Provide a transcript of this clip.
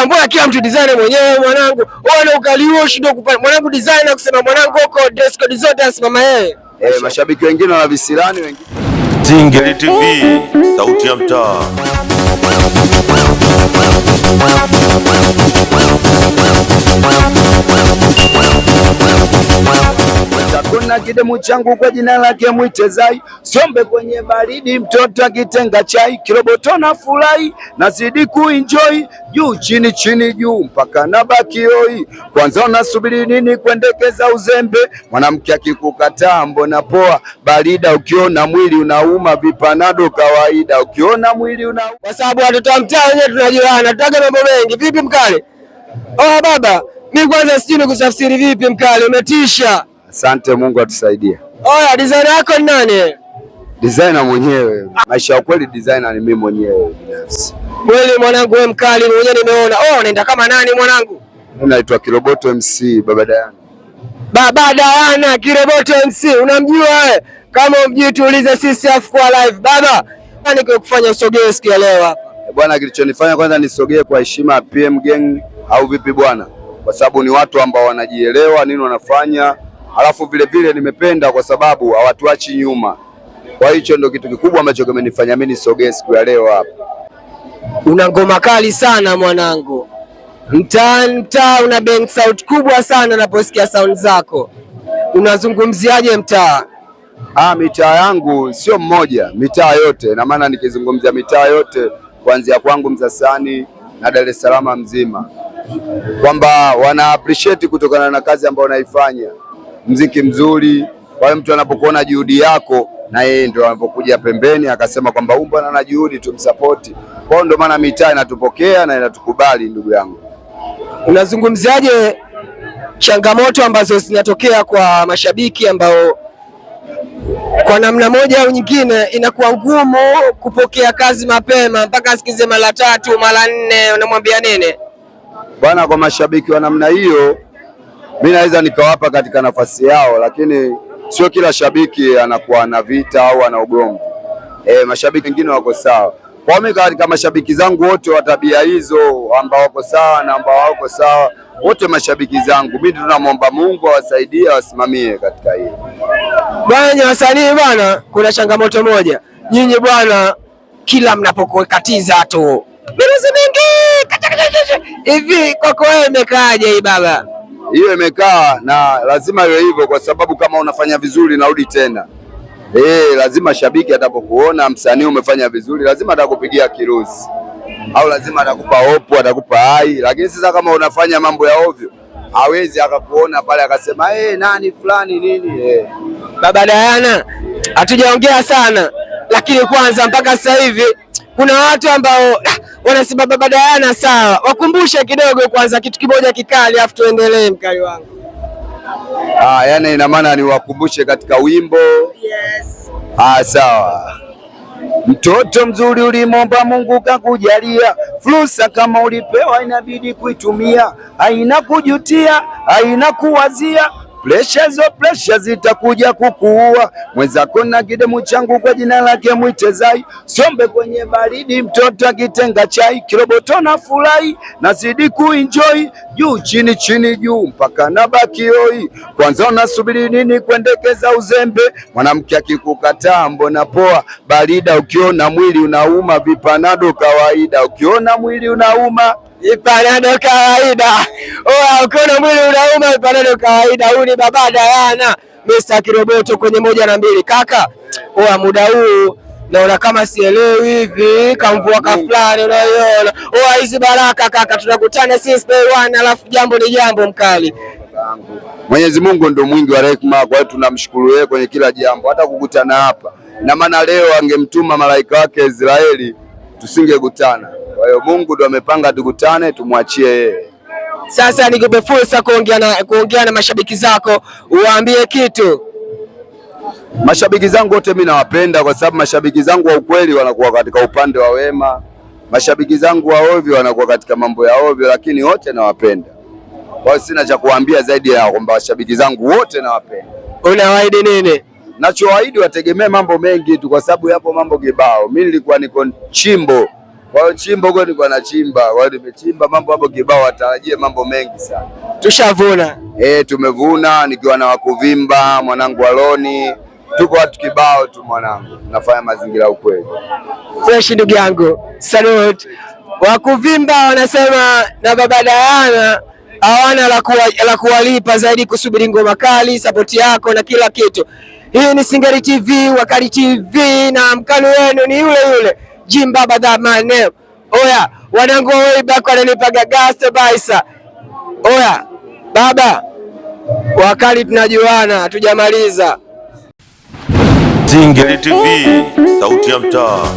mbona kila mtu designer mwenyewe mwanangu? Wewe ukaliwa shindo kupata. Mwanangu designer kusema mwanangu huko dress code zote asimama yeye. Mashabiki wengine wana visirani wengine. Zingeli TV, sauti ya mtaa. Kuna kidemu changu kwa jina lake Mwitezai, sombe kwenye baridi mtoto akitenga chai, kiroboto na furahi nazidi kuenjoy, juu chini chini juu mpaka nabaki hoi. Kwanza unasubiri nini kuendekeza uzembe? Mwanamke akikukataa mbona poa, barida ukiona mwili unauma, vipanado kawaida ukiona mwili unauma. Kwa sababu watoto wa mtaa wenyewe tunajuana, tutaga mambo mengi. Vipi mkale? Baba, mimi kwanza sijui kusafsiri vipi mkale, umetisha. Asante, Mungu atusaidie. Designer yako ni nani? Designer mwenyewe. Maisha ya kweli designer ni mimi mwenyewe binafsi. Kweli mwanangu, wewe mkali mwenyewe nimeona. Unaenda kama nani mwanangu? Mimi naitwa Kiroboto MC, Baba Diana. Baba Diana, Kiroboto MC, unamjua wewe? Kama umjui tuulize sisi afu kwa live. Baba, nani kufanya usogee siku ya leo hapa? Bwana, kilichonifanya kwanza nisogee kwa heshima ya PM Gang au vipi bwana? Kwa sababu ni watu ambao wanajielewa nini wanafanya. Halafu vile vile nimependa kwa sababu hawatuachi nyuma. Kwa hicho ndio kitu kikubwa ambacho kimenifanya mimi nisogee siku ya leo hapa. Una ngoma kali sana mwanangu. Mtaa una bang sound kubwa sana naposikia sound zako. Unazungumziaje mtaa? Mitaa yangu sio mmoja, mitaa yote. Na maana nikizungumzia mitaa yote kuanzia kwangu Msasani na Dar es Salaam mzima, kwamba wana appreciate kutokana na kazi ambayo naifanya. Mziki mzuri, kwa hiyo mtu anapokuona juhudi yako na yeye ndio anapokuja pembeni akasema kwamba huyu bwana ana juhudi, tumsupport. Kwa hiyo ndio maana mitaa inatupokea na inatukubali. Ndugu yangu, unazungumziaje changamoto ambazo zinatokea kwa mashabiki ambao kwa namna moja au nyingine inakuwa ngumu kupokea kazi mapema mpaka asikize mara 3 mara 4, unamwambia nini? Bwana, kwa mashabiki wa namna hiyo mimi naweza nikawapa katika nafasi yao, lakini sio kila shabiki anakuwa na vita au ana ugomvi. Mashabiki wengine wako sawa. Kwa mimi katika mashabiki zangu wote wa tabia hizo, ambao wako sawa na ambao hawako sawa, wote mashabiki zangu mimi tunamwomba Mungu awasaidie, awasimamie katika hili. Bwana wasanii bwana, kuna changamoto moja. Nyinyi bwana, kila mnapokatiza tu biruzi mingi hivi, kwako wewe imekaaje hii baba? Hiyo imekaa na lazima iwe hivyo, kwa sababu kama unafanya vizuri narudi tena. Lazima shabiki atapokuona msanii umefanya vizuri lazima atakupigia kirusi, au lazima atakupa hopu, atakupa hai. Lakini sasa kama unafanya mambo ya ovyo, hawezi akakuona pale akasema nani fulani nini. Baba Diana, hatujaongea sana, lakini kwanza mpaka sasa hivi kuna watu ambao wanasema Baba Diana sawa. Wakumbushe kidogo kwanza kitu kimoja kikali afu tuendelee mkali wangu. Yani ina maana ni wakumbushe katika wimbo. Yes. Sawa. Mtoto mzuri ulimomba Mungu kakujalia, fursa kama ulipewa inabidi kuitumia, haina kujutia, haina kuwazia. Pressure zitakuja kukuua. Mwenzako na kidemu changu kwa jina lake Mwitezai, sombe kwenye baridi mtoto akitenga chai, kiroboto na furahi nazidi kuenjoy, juu chini chini juu mpaka nabaki hoi. Kwanza unasubiri nini kuendekeza uzembe? Mwanamke akikukataa mbona poa, barida ukiona mwili unauma, vipanado kawaida ukiona mwili unauma. Vipanado kawaida. Ukiona mwili unauma vipanado kawaida. Huyu ni Baba Diana, Mr. Kiroboto kwenye 1 na 2 kaka. Muda huu naona kama sielewi hivi, kamvua fulani unaiona. Hizi baraka kaka, tunakutana since day 1, alafu jambo ni jambo mkali. Mwenyezi Mungu ndo mwingi wa rehema, kwa hiyo tunamshukuru yeye kwenye kila jambo. Hata kukutana hapa na maana leo angemtuma malaika wake Israeli tusingekutana. Kwa hiyo Mungu ndo amepanga tukutane, tumwachie yeye. Sasa nikupe fursa kuongea na mashabiki zako, uwaambie kitu. Mashabiki zangu wote mimi nawapenda, kwa sababu mashabiki zangu wa ukweli wanakuwa katika upande wa wema. Mashabiki zangu wa ovyo wanakuwa katika mambo ya ovyo, lakini wote nawapenda. Kwa hiyo sina cha kuambia zaidi ya kwamba mashabiki zangu wote nawapenda. Unawaahidi nini? Nachowaahidi wategemee mambo mengi tu, kwa sababu yapo mambo kibao. Mimi nilikuwa niko chimbo Kwa hiyo chimbo huko nilikuwa nachimba, kwa hiyo nimechimba mambo hapo kibao, watarajie mambo mengi sana. Tushavuna. Tumevuna nikiwa na Wakuvimba, mwanangu Aloni, tuko watu kibao tu mwanangu, nafanya mazingira ukweli. Fresh ndugu yangu. Salute. Wakuvimba wanasema na Baba Diana hawana la kuwalipa zaidi kusubiri ngoma kali, support yako na kila kitu. Hii ni Singeli TV, Wakali TV na mkali wenu ni yule yule Jim Baba the man name. Oya, wanangu way back wananipaga gasto baisa. Oya, baba, Wakali tunajuana, hatujamaliza. Singeli TV, sauti ya mtaa.